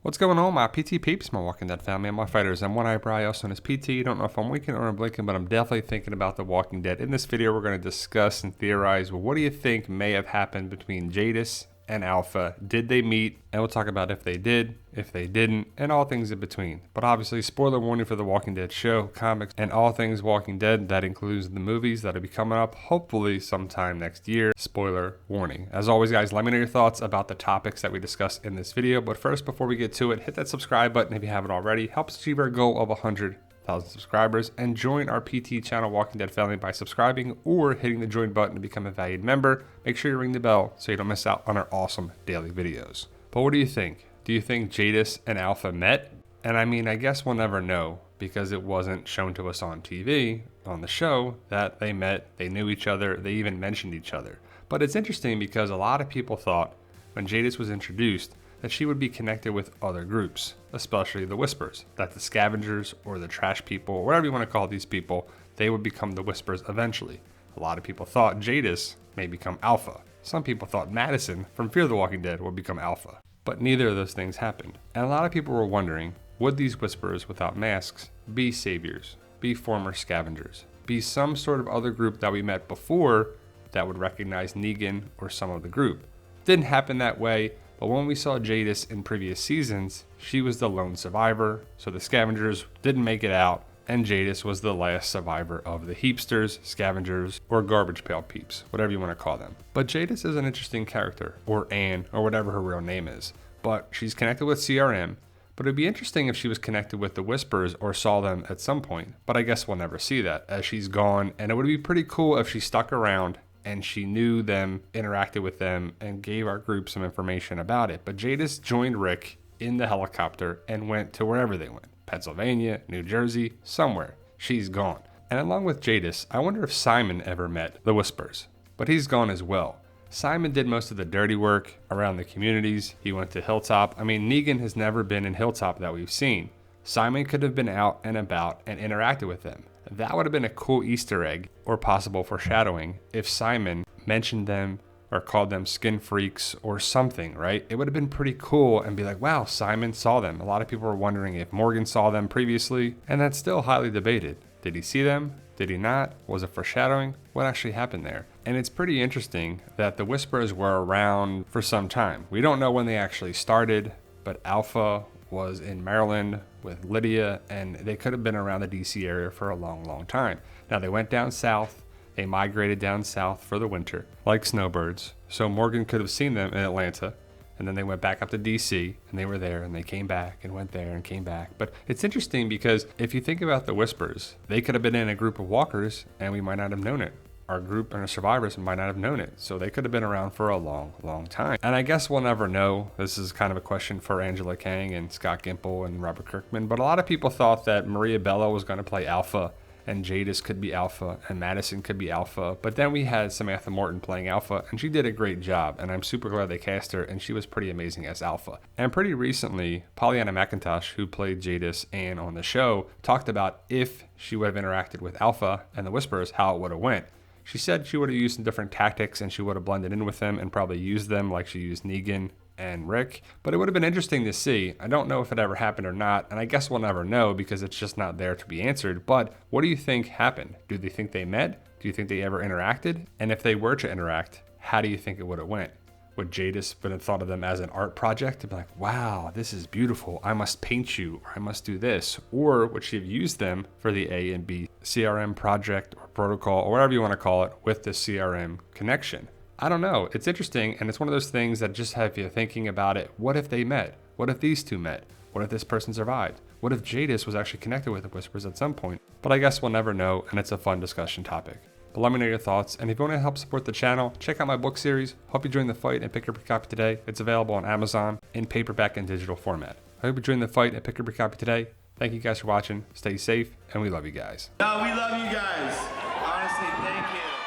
What's going on, my PT peeps, my Walking Dead family, and my fighters? I'm One Eyebrow, also known as PT. Don't know if I'm winking or I'm blinking, but I'm definitely thinking about The Walking Dead. In this video, we're going to discuss and theorize, well, what do you think may have happened between Jadis and Alpha? Did they meet? And we'll talk about if they did, if they didn't, and all things in between. But obviously, spoiler warning for The Walking Dead show, comics, and all things Walking Dead. That includes the movies that'll be coming up, hopefully sometime next year. Spoiler warning. As always, guys, let me know your thoughts about the topics that we discussed in this video. But first, before we get to it, hit that subscribe button if you haven't already. Help us achieve our goal of 100,000 subscribers, and join our PT channel Walking Dead family by subscribing or hitting the join button to become a valued member. Make sure you ring the bell so you don't miss out on our awesome daily videos. But what do you think? Do you think Jadis and Alpha met? And I mean, I guess we'll never know because it wasn't shown to us on TV, on the show, that they met, they knew each other, they even mentioned each other. But it's interesting because a lot of people thought when Jadis was introduced that she would be connected with other groups, especially the Whispers, that the scavengers or the trash people, or whatever you want to call these people, they would become the Whispers eventually. A lot of people thought Jadis may become Alpha. Some people thought Madison from Fear the Walking Dead would become Alpha. But neither of those things happened. And a lot of people were wondering, would these Whispers without masks be saviors, be former scavengers, be some sort of other group that we met before that would recognize Negan or some of the group? Didn't happen that way. But when we saw Jadis in previous seasons, she was the lone survivor, so the scavengers didn't make it out, and Jadis was the last survivor of the heapsters, scavengers, or garbage pail peeps, whatever you want to call them. But Jadis is an interesting character, or Anne, or whatever her real name is. But she's connected with CRM, but it would be interesting if she was connected with the Whispers or saw them at some point. But I guess we'll never see that, as she's gone, and it would be pretty cool if she stuck around and she knew them, interacted with them, and gave our group some information about it. But Jadis joined Rick in the helicopter and went to wherever they went. Pennsylvania, New Jersey, somewhere. She's gone. And along with Jadis, I wonder if Simon ever met the Whispers. But he's gone as well. Simon did most of the dirty work around the communities. He went to Hilltop. I mean, Negan has never been in Hilltop that we've seen. Simon could have been out and about and interacted with them. That would have been a cool Easter egg or possible foreshadowing if Simon mentioned them or called them skin freaks or something, right? It would have been pretty cool and be like, wow, Simon saw them. A lot of people were wondering if Morgan saw them previously, and that's still highly debated. Did he see them? Did he not? Was it foreshadowing? What actually happened there? And it's pretty interesting that the Whispers were around for some time. We don't know when they actually started, but Alpha was in Maryland with Lydia, and they could have been around the DC area for a long, long time. Now they went down south, they migrated down south for the winter, like snowbirds. So Morgan could have seen them in Atlanta, and then they went back up to DC, and they were there, and they came back and went there and came back. But it's interesting because if you think about the Whispers, they could have been in a group of walkers, and we might not have known it. Our group and our survivors might not have known it. So they could have been around for a long, long time. And I guess we'll never know. This is kind of a question for Angela Kang and Scott Gimple and Robert Kirkman. But a lot of people thought that Maria Bello was going to play Alpha, and Jadis could be Alpha, and Madison could be Alpha. But then we had Samantha Morton playing Alpha, and she did a great job. And I'm super glad they cast her, and she was pretty amazing as Alpha. And pretty recently, Pollyanna McIntosh, who played Jadis and on the show, talked about if she would have interacted with Alpha and the Whispers, how it would have went. She said she would have used some different tactics and she would have blended in with them and probably used them like she used Negan and Rick. But it would have been interesting to see. I don't know if it ever happened or not, and I guess we'll never know because it's just not there to be answered. But what do you think happened? Do they think they met? Do you think they ever interacted? And if they were to interact, how do you think it would have went? Would Jadis have thought of them as an art project to be like, wow, this is beautiful, I must paint you, or I must do this? Or would she have used them for the A and B CRM project or protocol or whatever you want to call it with the CRM connection? I don't know. It's interesting, and it's one of those things that just have you thinking about it. What if they met? What if these two met? What if this person survived? What if Jadis was actually connected with the Whispers at some point? But I guess we'll never know, and it's a fun discussion topic. But let me know your thoughts, and if you want to help support the channel, check out my book series, Hope You Join the Fight, and pick up your copy today. It's available on Amazon in paperback and digital format. I hope you join the fight and pick up your copy today. Thank you guys for watching, stay safe, and we love you guys. No, we love you guys.